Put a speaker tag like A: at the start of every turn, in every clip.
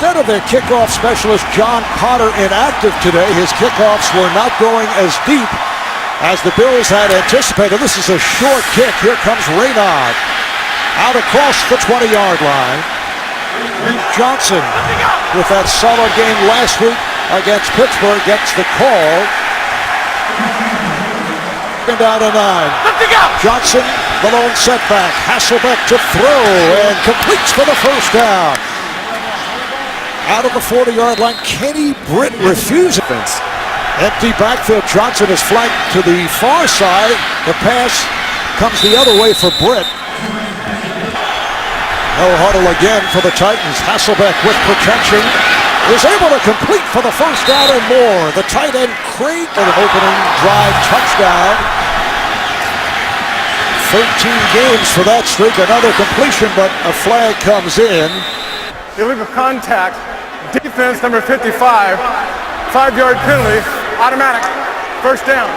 A: Instead of their kickoff specialist, John Potter, inactive today, his kickoffs were not going as deep as the Bills had anticipated. This is a short kick. Here comes Raynaud. Out across the 20-yard line. Johnson, with that solid game last week against Pittsburgh, gets the call. And down to 9. Johnson, the lone setback. Hasselbeck to throw and completes for the first down. Out of the 40-yard line, Kenny Britt refuses. Empty backfield. Johnson is flanked to the far side. The pass comes the other way for Britt. No huddle again for the Titans. Hasselbeck with protection is able to complete for the first down and more. The tight end Craig for the opening drive touchdown. 13 games for that streak. Another completion, but a flag comes in.
B: Illegal contact. Defense number 55. 5-yard penalty. Automatic. First down.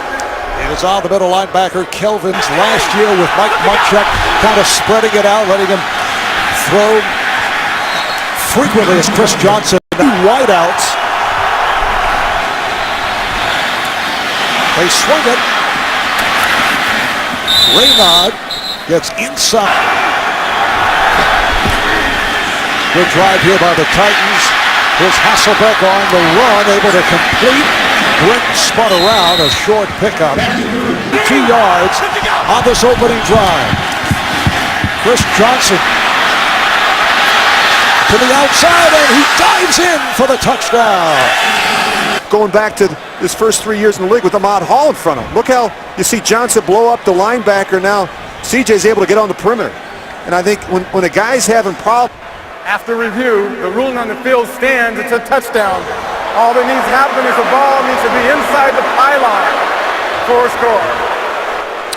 A: It is on the middle linebacker Kelvin's last year with Mike Munchak kind of spreading it out, letting him throw frequently as Chris Johnson. Two wideouts. They swing it. Raynaud gets inside. Good drive here by the Titans. Here's Hasselbeck on the run, able to complete. Britt spun around, a short pickup. 2 yards on this opening drive. Chris Johnson to the outside, and he dives in for the touchdown.
C: Going back to his first 3 years in the league with Ahmad Hall in front of him. Look how you see Johnson blow up the linebacker. Now CJ's able to get on the perimeter. And I think when a guy's having problems.
B: After review, the ruling on the field stands. It's a touchdown. All that needs to happen is the ball needs to be inside the pylon for a score.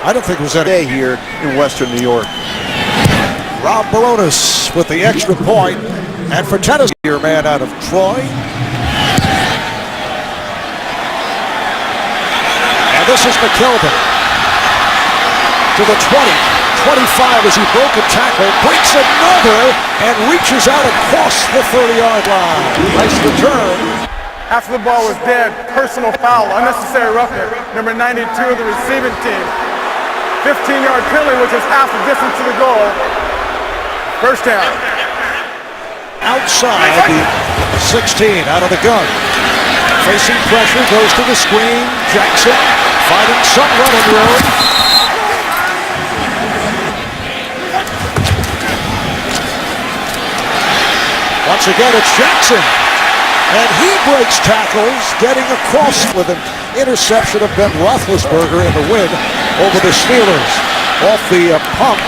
A: I don't think it was any
C: day here in Western New York.
A: Rob Baronis with the extra point. And for Tennessee, your man out of Troy. And this is McKelvin to the 20. 25 as he broke a tackle, breaks another, and reaches out across the 30-yard line. Nice return.
B: After the ball was dead, personal foul, unnecessary roughness, number 92 of the receiving team. 15-yard penalty, which is half the distance to the goal. First down.
A: Outside the 16, out of the gun. Facing pressure, goes to the screen. Jackson finding some running room. Once again, it's Jackson. And he breaks tackles, getting across with an interception of Ben Roethlisberger in the win over the Steelers. Off the pump,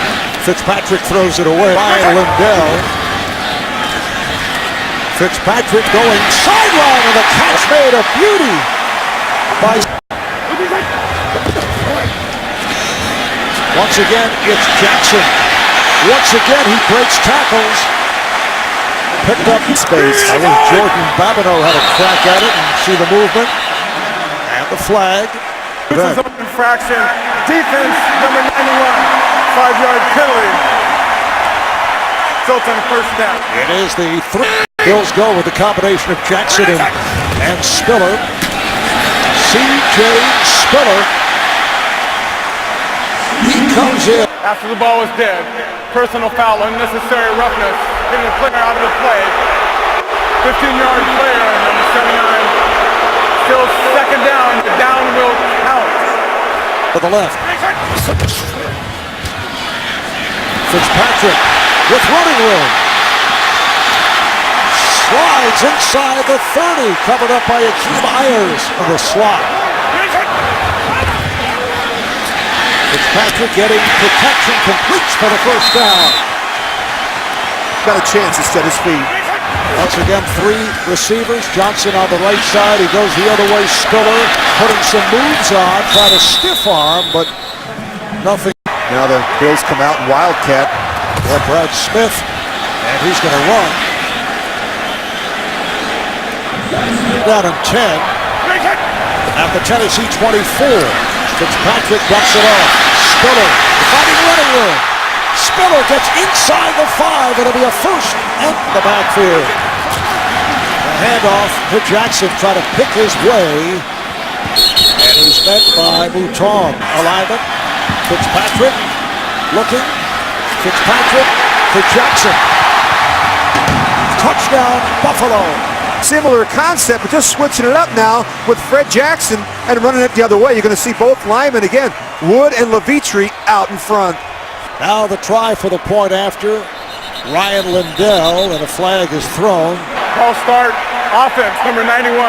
A: Fitzpatrick throws it away. Ryan Lindell. Fitzpatrick going sideline, and the catch made a beauty by. Once again, it's Jackson. Once again, he breaks tackles. Picked up in space. I think Jordan Babineau had a crack at it and see the movement. And the flag.
B: This is an infraction. Defense number 91. 5-yard penalty. Results on first down.
A: It is the 3. Bills go with the combination of Jackson and Spiller. C.J. Spiller. He comes in.
B: After the ball was dead. Personal foul, unnecessary roughness. Getting the player out of the play. 15-yard player, number 79. Still second down. The down will count.
A: To the left. Fitzpatrick with running room. Slides inside the 30. Covered up by Akeem Ayers in the slot. Fitzpatrick getting protection, completes for the first down.
C: Got a chance to set his feet.
A: Once again, 3 receivers. Johnson on the right side. He goes the other way. Spiller putting some moves on, trying to stiff arm, but nothing.
C: Now the Bills come out in Wildcat.
A: Well, Brad Smith, and he's going to run. Down in 10. At the Tennessee 24. Fitzpatrick dumps it off. Spiller finding running room. Spiller gets inside the 5. It'll be a first in the backfield. Handoff to Jackson, try to pick his way. And he's met by Mouton. Alignment. Fitzpatrick looking. Fitzpatrick to Jackson. Touchdown, Buffalo.
C: Similar concept, but just switching it up now with Fred Jackson and running it the other way. You're going to see both linemen again, Wood and Levitri, out in front.
A: Now the try for the point after. Ryan Lindell, and a flag is thrown.
B: False start, offense, number 91.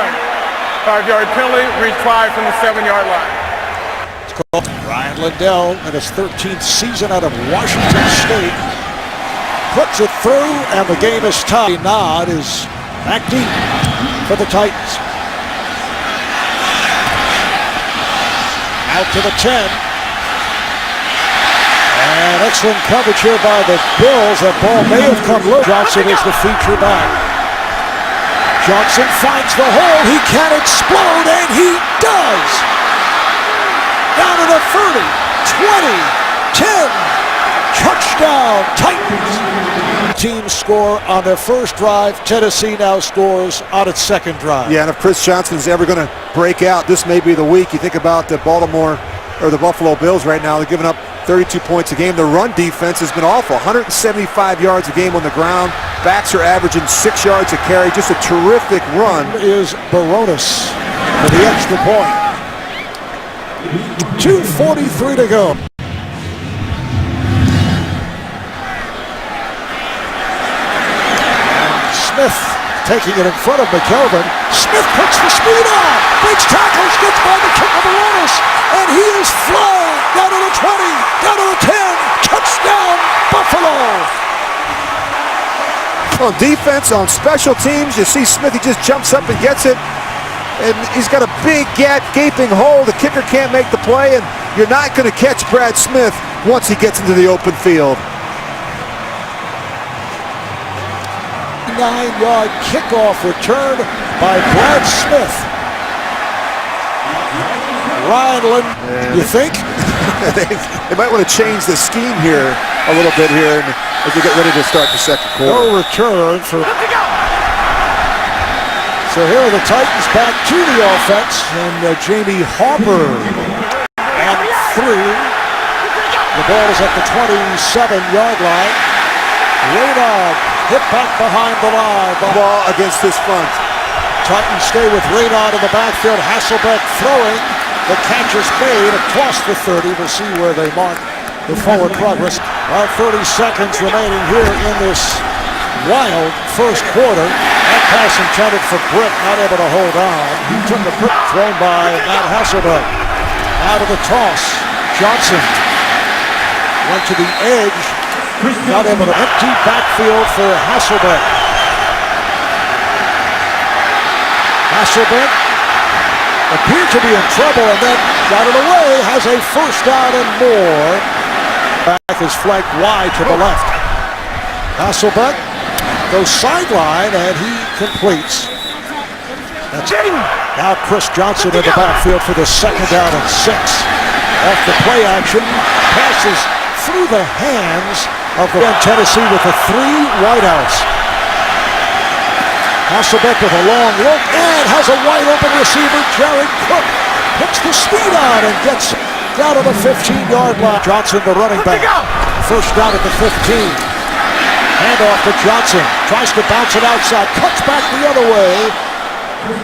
B: 5-yard penalty, retry from the 7-yard line.
A: It's called Ryan Lindell in his 13th season out of Washington State. Puts it through, and the game is tied. Nod is back deep for the Titans. Out to the 10. And excellent coverage here by the Bills. That ball may have come low. Johnson is the feature back. Johnson finds the hole. He can explode, and he does. Down to the 30, 20, 10. Touchdown, Titans. Teams score on their first drive. Tennessee now scores on its second drive.
C: Yeah, and if Chris Johnson's ever going to break out, this may be the week. You think about the Baltimore or the Buffalo Bills right now. They're giving up 32 points a game. The run defense has been awful. 175 yards a game on the ground. Backs are averaging 6 yards a carry. Just a terrific run.
A: Is Baronis for the extra point. 2:43 to go. Smith taking it in front of McKelvin. Smith puts the speed on. Breaks tackles, gets by the kick of Baronis, and he is flying down to the 20, down to the 10. Touchdown, Buffalo.
C: On defense, on special teams, you see Smith, he just jumps up and gets it. And he's got a big gaping hole. The kicker can't make the play, and you're not going to catch Brad Smith once he gets into the open field.
A: 9-yard kickoff return by Brad Smith. Ryan Lynn, you think?
C: they might want to change the scheme here a little bit here as we get ready to start the second quarter.
A: No return for... So here are the Titans back to the offense, and Jamie Harper at 3. The ball is at the 27-yard line. Raynaud hit back behind the line.
C: Ball against this front.
A: Titans stay with Raynaud in the backfield. Hasselbeck throwing. The catch is made across the 30. We'll see where they mark the forward progress. About 30 seconds remaining here in this wild first quarter. That pass intended for Britt, not able to hold on. He took the pick thrown by Matt Hasselbeck. Out of the toss. Johnson went to the edge. Not able to empty backfield for Hasselbeck. Hasselbeck appeared to be in trouble and then got it away. Has a first down and more. Back is flanked wide to the left. Hasselbeck goes sideline and he completes. That's it. Now Chris Johnson in the backfield for the second down and 6. Off the play action, passes through the hands of the Tennessee with the 3 wideouts. Hasselbeck with a long look and has a wide open receiver. Jared Cook puts the speed on and gets down to the 15-yard line. Johnson, the running back. First down at the 15. Handoff to Johnson. Tries to bounce it outside. Cuts back the other way.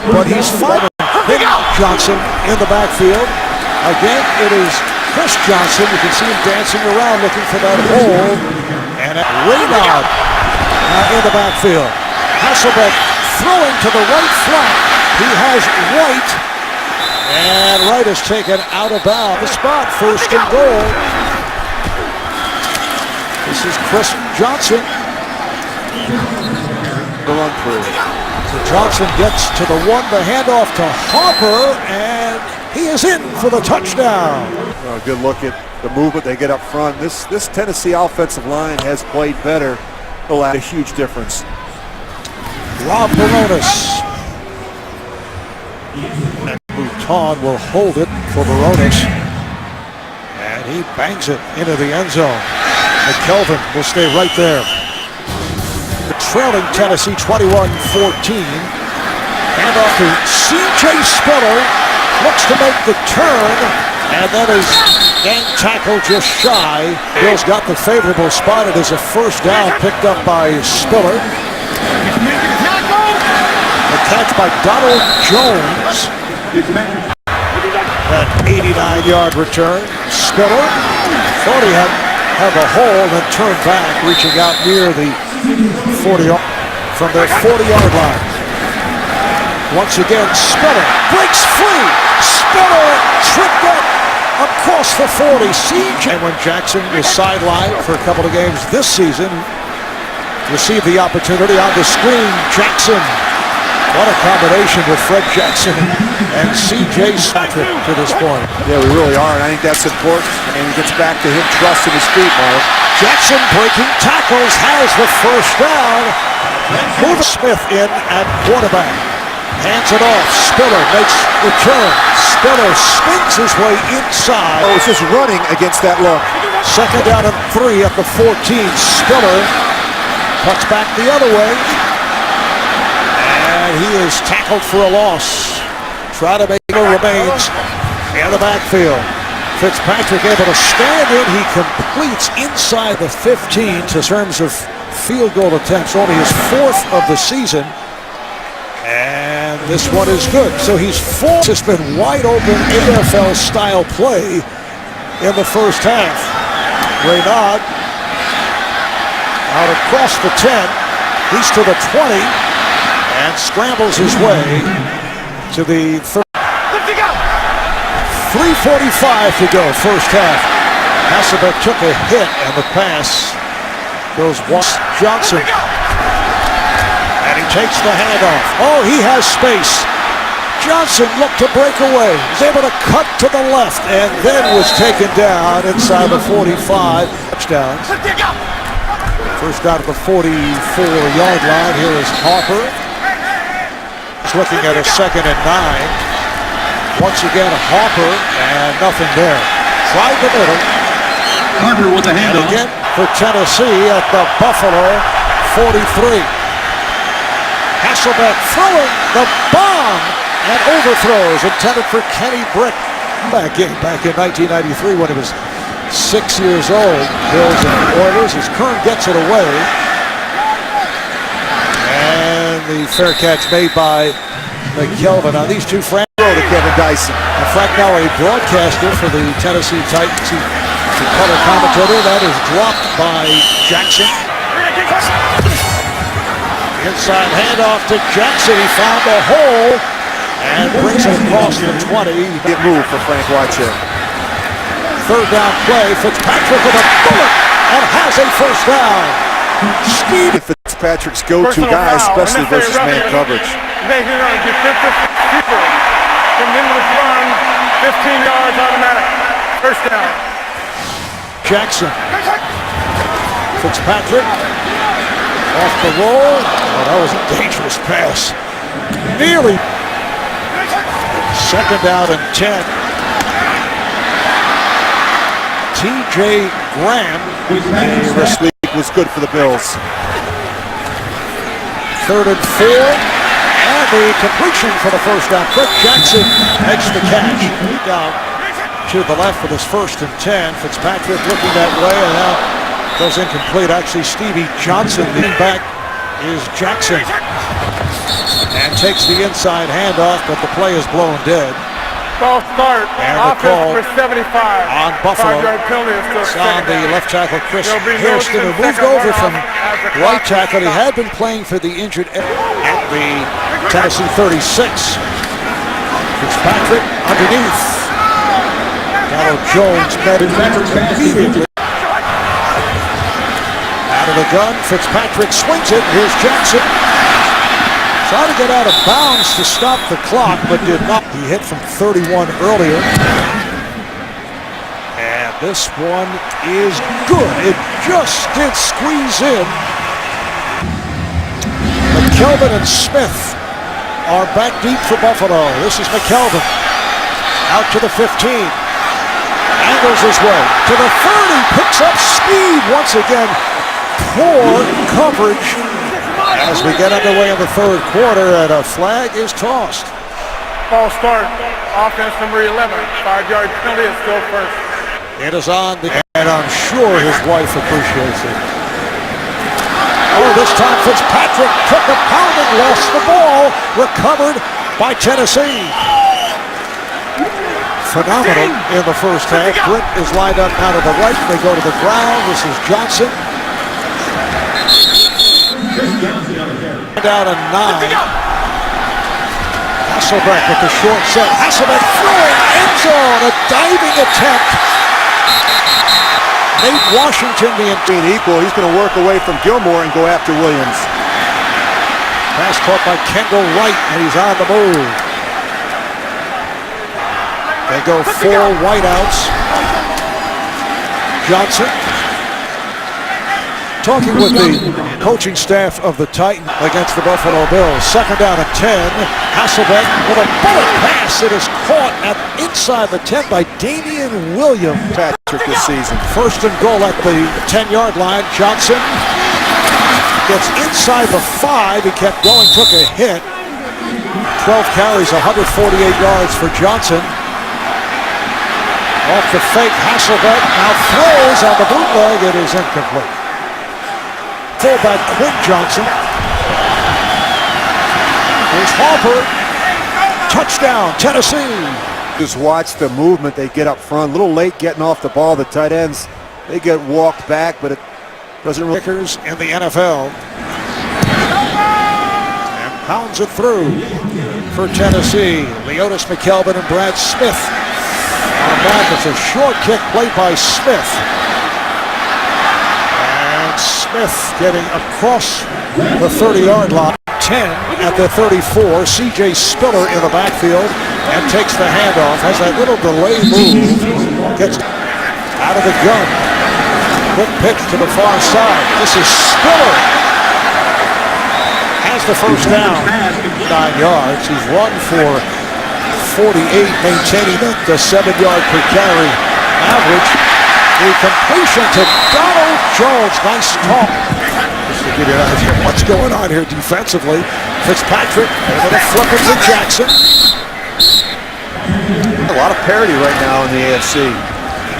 A: But he's fighting. Johnson in the backfield. Again, it is Chris Johnson. You can see him dancing around looking for that hole. And Raynaud in the backfield. Hasselbeck throwing to the right flat. He has Wright. And Wright is taken out of bounds. The spot, first and goal. This is Chris Johnson.
C: The run through.
A: So Johnson gets to the 1, the handoff to Harper, and he is in for the touchdown.
C: A good look at the movement they get up front. This Tennessee offensive line has played better. It'll add a huge difference.
A: Rob Baronis. And Mouton will hold it for Baronis. And he bangs it into the end zone. McKelvin will stay right there. The trailing Tennessee 21-14. Hand off to C.J. Spiller. Looks to make the turn. And that is gang tackle just shy. Bills got the favorable spot. It is a first down picked up by Spiller. The catch by Donald Jones. That 89-yard return. Spiller thought he had the hole, then turned back, reaching out near the 40 from their 40-yard line. Once again, Spiller breaks free. Spiller tripped up across the 40. And when Jackson was sidelined for a couple of games this season, received the opportunity on the screen. Jackson. What a combination with Fred Jackson and C.J. Patrick to this point.
C: Yeah, we really are, and I think that's important. And it gets back to him trusting his feet, Mark.
A: Jackson breaking tackles, has the first down. Move Smith in at quarterback. Hands it off. Spiller makes the turn. Spiller spins his way inside.
C: Oh, it's just running against that look.
A: Second down and 3 at the 14. Spiller cuts back the other way. And he is tackled for a loss. Try to make it remains in the backfield. Fitzpatrick able to stand in. He completes inside the 15 in terms of field goal attempts. Only his 4th of the season. And this one is good. So he's 4th. It's been wide open NFL-style play in the first half. Reynard out across the 10. He's to the 20. And scrambles his way to the 3:45 to go, first half. Hasselbeck took a hit, and the pass goes Johnson. And he takes the handoff. Oh, he has space. Johnson looked to break away. He's able to cut to the left, and then was taken down inside the 45. Touchdowns. First down at the 44-yard line. Here is Harper. Looking at a 2nd and 9. Once again, Harper, and nothing there. Tried the middle.
D: Harper with the handoff.
A: And again for Tennessee at the Buffalo 43. Hasselbeck throwing the bomb and overthrows intended for Kenny Britt. Back in 1993 when he was 6 years old. Bills and Oilers as Kern gets it away. The fair catch made by McKelvin. Now these two Frank
C: Throw to Kevin Dyson.
A: Frank now a broadcaster for the Tennessee Titans. The color commentator. That is dropped by Jackson. Inside handoff to Jackson. He found the hole and brings it across the 20.
C: Good move for Frank Watcher.
A: Third down play. Fitzpatrick with a bullet and has a first down. Steve
C: Fitzpatrick's go-to guy, especially versus man coverage.
B: They hear a defensive keeper from into the run, 15 yards automatic. First down.
A: Jackson. Fitzpatrick off the roll. Oh, that was a dangerous pass. Nearly. Second down and 10. T.J. Graham.
C: This week was good for the Bills.
A: 3rd and 4. And the completion for the first down. Fred Jackson makes the catch. Down to the left for this 1st and 10. Fitzpatrick looking that way and now goes incomplete. Actually, Stevie Johnson, the back, is Jackson. And takes the inside handoff, but the play is blown dead.
B: False start.
A: And the call
B: for 75
A: on Buffalo.
B: 5-yard penalty is still
A: It's on the left tackle, Chris
B: There'll be no
A: Hairston, who moved
B: second
A: over from
B: runoff as the
A: right
B: clock
A: tackle. He had been playing for the injured at the Tennessee 36. Fitzpatrick underneath. Donald Jones met immediately. Out of the gun, Fitzpatrick swings it. Here's Jackson. Tried to get out of bounds to stop the clock, but did not. He hit from 31 earlier. And this one is good. It just did squeeze in. McKelvin and Smith are back deep for Buffalo. This is McKelvin. Out to the 15. Angles his way to the 30. Picks up speed once again. Poor coverage. As we get underway in the third quarter, and a flag is tossed.
B: False start. Offense number 11. 5-yard penalty is still first.
A: It is on, and I'm sure his wife appreciates it. Oh, this time Fitzpatrick took a pounding, lost the ball, recovered by Tennessee. Phenomenal in the first half. Britt is lined up now to the right. They go to the ground. This is Johnson. Down to 9. Hasselbeck with the short set. Hasselbeck throwing end zone. A diving attempt. Nate Washington being
C: equal. He's going to work away from Gilmore and go after Williams.
A: Pass caught by Kendall Wright, and he's on the move. They go 4 wideouts. Johnson talking with the coaching staff of the Titans against the Buffalo Bills. Second down and 10. Hasselbeck with a bullet pass. It is caught at inside the 10 by Damian Williams.
C: Patrick this season.
A: First and goal at the 10-yard line. Johnson gets inside the 5. He kept going, took a hit. 12 carries, 148 yards for Johnson. Off the fake, Hasselbeck now throws on the bootleg. It is incomplete. Fullback Quinn Johnson. Here's Harper. Touchdown, Tennessee.
C: Just watch the movement they get up front. A little late getting off the ball. The tight ends, they get walked back, but it doesn't really.
A: Kickers in the NFL. And pounds it through for Tennessee. Leotis McKelvin and Brad Smith. On back, it's a short kick played by Smith. And Smith getting across the 30-yard line. 10 at the 34. C.J. Spiller in the backfield and takes the handoff. Has that little delay move. Gets out of the gun. Quick pitch to the far side. This is Spiller. Has the first down. 9 yards. He's run for 48, maintaining the 7-yard per carry average. The completion to Donald Jones. Nice talk. Just to get it out here. What's going on here defensively? Fitzpatrick able to flip it to Jackson.
C: A lot of parity right now in the AFC.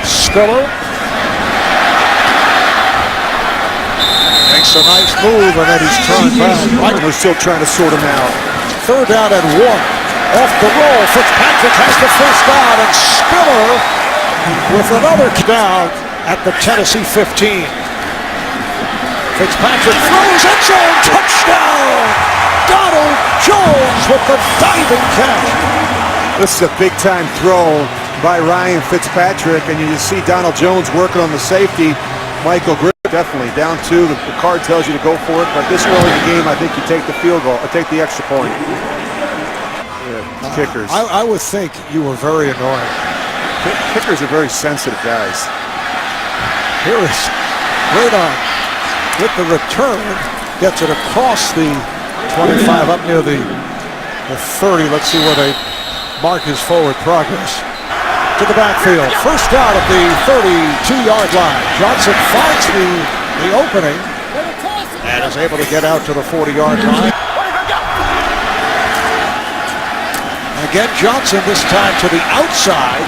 A: Spiller makes a nice move, and then he's turned back.
C: We're still trying to sort him out.
A: Third down and 1. Off the roll, Fitzpatrick has the first down, and Spiller with another down at the Tennessee 15. Fitzpatrick throws end zone, touchdown! Donald Jones with the diving catch.
C: This is a big-time throw by Ryan Fitzpatrick, and you just see Donald Jones working on the safety. Michael Griffin definitely down 2. The card tells you to go for it, but this early in the game, I think you take the field goal, or take the extra point. Kickers.
A: I would think you were very annoying.
C: Kickers are very sensitive guys.
A: Here is Radon with the return. Gets it across the 25 up near the 30. Let's see where they mark his forward progress. To the backfield. First down at the 32-yard line. Johnson finds the opening and is able to get out to the 40-yard line. Again, Johnson this time to the outside.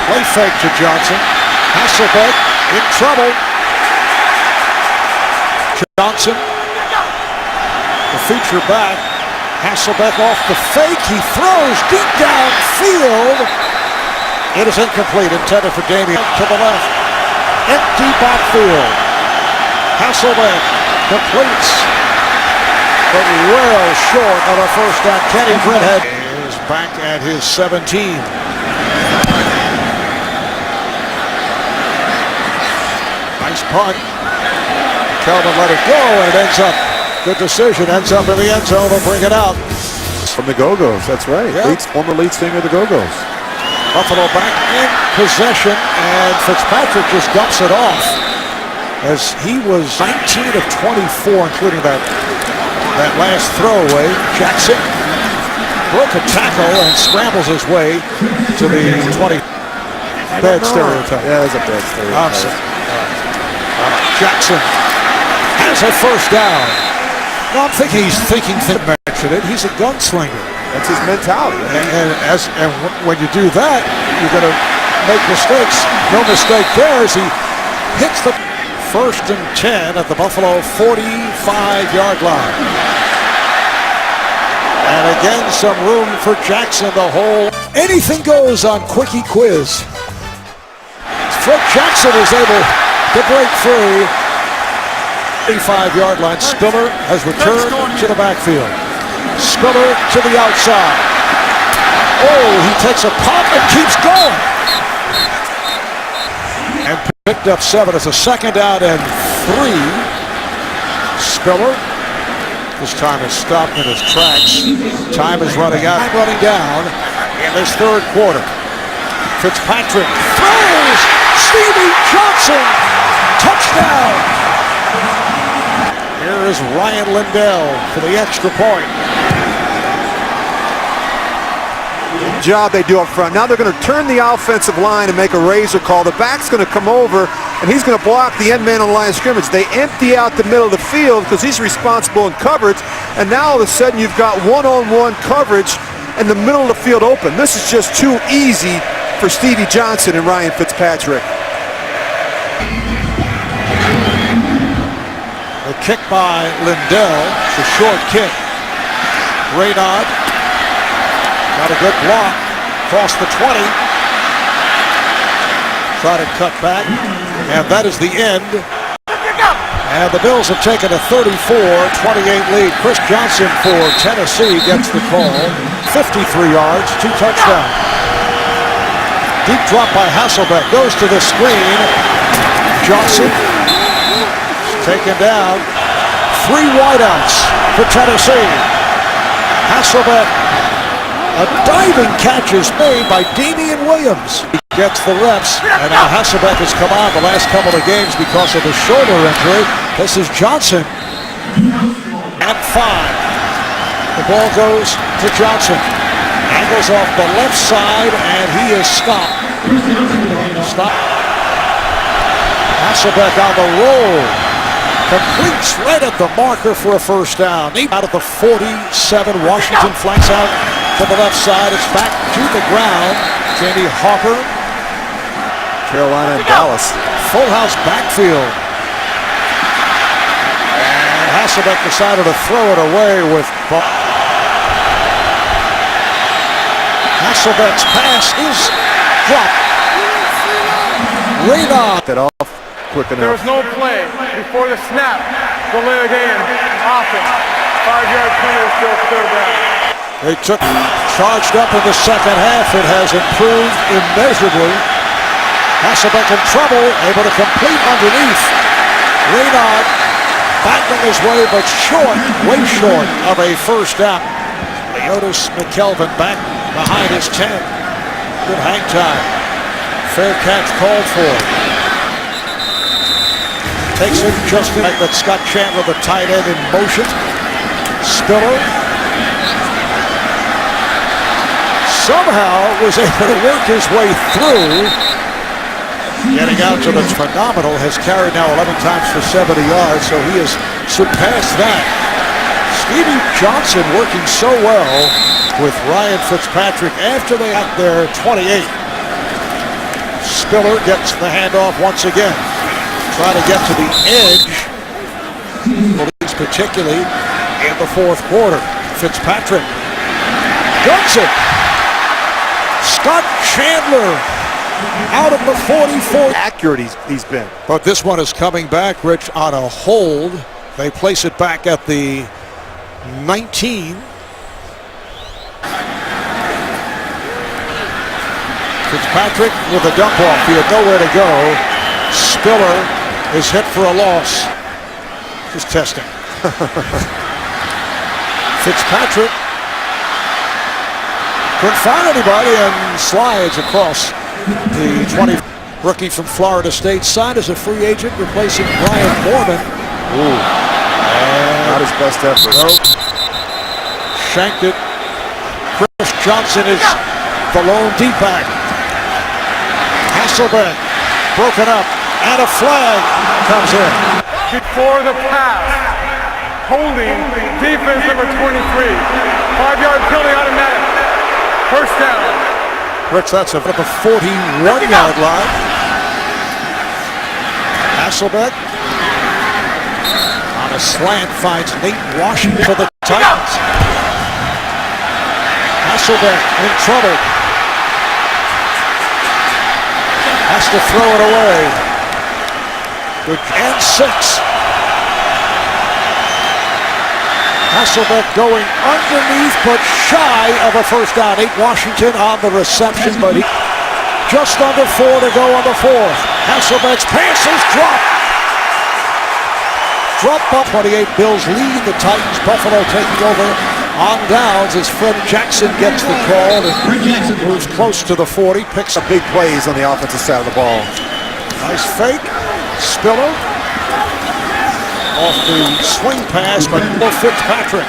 A: Play fake to Johnson. Hasselbeck in trouble. Johnson, the feature back. Hasselbeck off the fake. He throws deep downfield. It is incomplete, intended for Damian to the left. Empty backfield. Hasselbeck completes, but well short of a first down. Kenny Britthead is back at his 17. Nice punt. Kelvin let it go, and ends up, good decision, ends up in the end zone. They'll bring it out.
C: From the Go-Go's, that's right.
A: Yeah.
C: Former lead singer of the Go-Go's.
A: Buffalo back in possession, and Fitzpatrick just dumps it off. As he was 19 of 24, including that last throwaway. Jackson broke a tackle and scrambles his way to the 20. Bad stereotype.
C: Yeah, that's a bad stereotype.
A: Jackson has a first down. No, I'm thinking he's thinking mention it. He's a gunslinger.
C: That's his mentality.
A: And when you do that, you're going to make mistakes. No mistake there as he hits the 1st and 10 at the Buffalo 45-yard line. And again, some room for Jackson to hold. Anything goes on Quickie Quiz. Fred Jackson is able to break free. 35-yard line. Spiller has returned to the backfield. Spiller to the outside. Oh, he takes a pop and keeps going. And picked up 7. It's a 2nd down and 3. Spiller. This time is stopped in his tracks. Time is running out. Running down in this 3rd quarter. Fitzpatrick throws. Stevie Johnson. Touchdown. Here is Ryan Lindell for the extra point.
C: Good job they do up front. Now they're going to turn the offensive line and make a razor call. The back's going to come over, and he's going to block the end man on the line of scrimmage. They empty out the middle of the field because he's responsible in coverage, and now all of a sudden you've got one-on-one coverage and the middle of the field open. This is just too easy for Stevie Johnson and Ryan Fitzpatrick.
A: A kick by Lindell. It's a short kick. Raynaud got a good block. Across the 20. Try to cut back. And that is the end. And the Bills have taken a 34-28 lead. Chris Johnson for Tennessee gets the call. 53 yards, 2 touchdowns. Deep drop by Hasselbeck. Goes to the screen. Johnson taken down. 3 wideouts for Tennessee. Hasselbeck. A diving catch is made by Damian Williams. He gets the reps, and now Hasselbeck has come on the last couple of games because of his shoulder injury. This is Johnson. At 5. The ball goes to Johnson. Angles off the left side, and he is stopped. Hasselbeck on the roll. Completes right at the marker for a first down. Out of the 47, Washington flanks out to the left side. It's back to the ground. Jamie Hawker.
C: Carolina and Dallas.
A: Full house backfield. And Hasselbeck decided to throw it away with Hasselbeck's pass is dropped. Raynaud.
C: That off quick enough.
B: There was no play before the snap. Delay the game. Offense. 5-yard penalty, still 3rd down.
A: They charged up in the second half. It has improved immeasurably. Hasselbeck in trouble, able to complete underneath. Raynaud battling his way, but short, way short of a first down. Leotis McKelvin back behind his 10. Good hang time. Fair catch called for. Takes it just in that Scott Chandler, the tight end, in motion. Spiller somehow was able to work his way through. Getting out to the phenomenal, has carried now 11 times for 70 yards, so he has surpassed that. Stevie Johnson working so well with Ryan Fitzpatrick after they got their 28. Spiller gets the handoff once again. Trying to get to the edge, particularly in the 4th quarter. Fitzpatrick guns it. Scott Chandler out of the 44.
C: Accurate he's been.
A: But this one is coming back, Rich, on a hold. They place it back at the 19. Fitzpatrick with a dump off. He had nowhere to go. Spiller is hit for a loss. Just testing. Fitzpatrick couldn't find anybody and slides across the 20. Rookie from Florida State signed as a free agent, replacing Brian Mormon.
C: Ooh. Not his best effort.
A: Nope. Shanked it. Chris Johnson is the lone deep back. Hasselbeck broken up, and a flag comes in.
B: Before the pass, holding defense number 23. 5-yard penalty automatic. First down.
A: Rich, that's at the 41-yard line. Hasselbeck on a slant finds Nate Washington for the Titans. Hasselbeck in trouble. Has to throw it away. Good. And 6. Hasselbeck going underneath but shy of a first down. Nate Washington on the reception, but he just under 4 to go on the 4th. Hasselbeck's pass is dropped. Drop up. 28 Bills lead the Titans. Buffalo taking over on downs as Fred Jackson gets the call and moves close to the 40. Picks up
C: Big plays on the offensive side of the ball.
A: nice fake. Spiller off the swing pass by Fitzpatrick.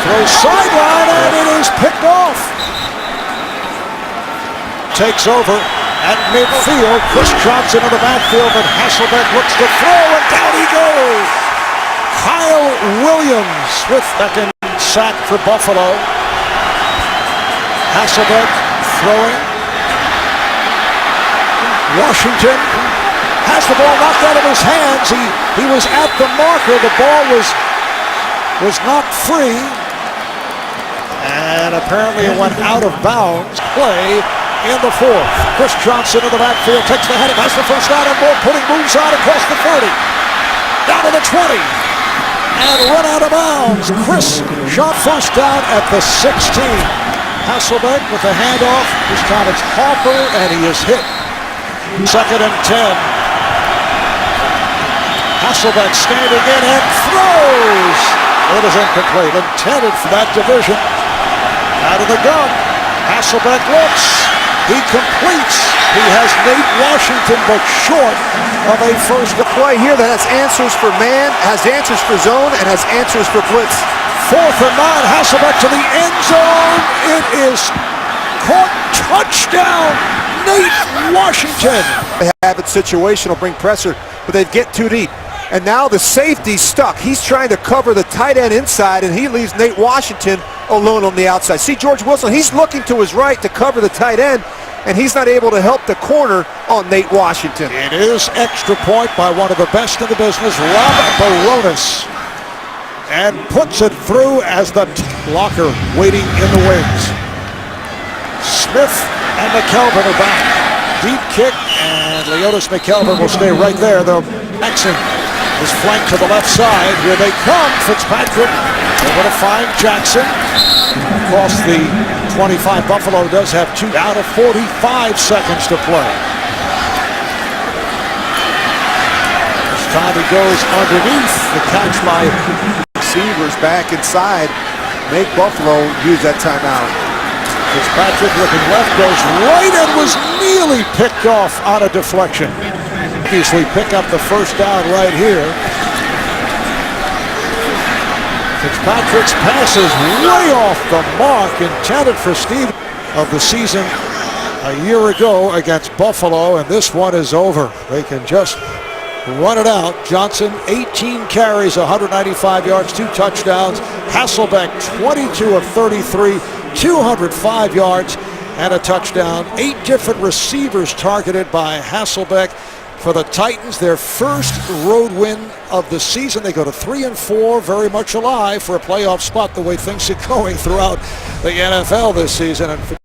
A: Throws sideline and it is picked off. Takes over at midfield. Chris Johnson in the backfield, but Hasselbeck looks to throw and down he goes. Kyle Williams with second sack for Buffalo. Hasselbeck throwing. Washington has the ball knocked out of his hands. He was at the marker. The ball was not free. And apparently it went out of bounds. Play in the 4th. Chris Johnson in the backfield takes the head. Has the first down and more. Putting moves on across the 30. Down to the 20. And run out of bounds. Chris shot first down at the 16. Hasselbeck with the handoff. This time it's Harper and he is hit. Second and 10. Hasselbeck standing in and throws. It is incomplete. Intended for that division. Out of the gun. Hasselbeck looks. He completes. He has Nate Washington, but short of a first.
C: The play here that has answers for man, has answers for zone, and has answers for blitz.
A: 4th and 9. Hasselbeck to the end zone. It is caught. Touchdown. Nate Washington.
C: They have it situational, bring pressure, but they get too deep. And now the safety's stuck. He's trying to cover the tight end inside, and he leaves Nate Washington alone on the outside. See George Wilson, he's looking to his right to cover the tight end, and he's not able to help the corner on Nate Washington.
A: It is extra point by one of the best in the business, Rob Baronis. And puts it through as the blocker waiting in the wings. Smith and McKelvin are back. Deep kick, and Leotis McKelvin will stay right there. The Jackson is flanked to the left side. Here they come. Fitzpatrick able to find Jackson. Across the 25, Buffalo does have 2 out of 45 seconds to play. This time he goes underneath. The catch by
C: Receivers back inside. Make Buffalo use that timeout.
A: Fitzpatrick looking left, goes right and was nearly picked off on a deflection. Obviously pick up the first down right here. Fitzpatrick's pass is way off the mark, intended for Steve of the season a year ago against Buffalo, and this one is over. They can just run it out. Johnson, 18 carries, 195 yards, 2 touchdowns. Hasselbeck, 22 of 33, 205 yards and a touchdown. 8 different receivers targeted by Hasselbeck for the Titans. Their first road win of the season. They go to 3-4, very much alive for a playoff spot the way things are going throughout the NFL this season. And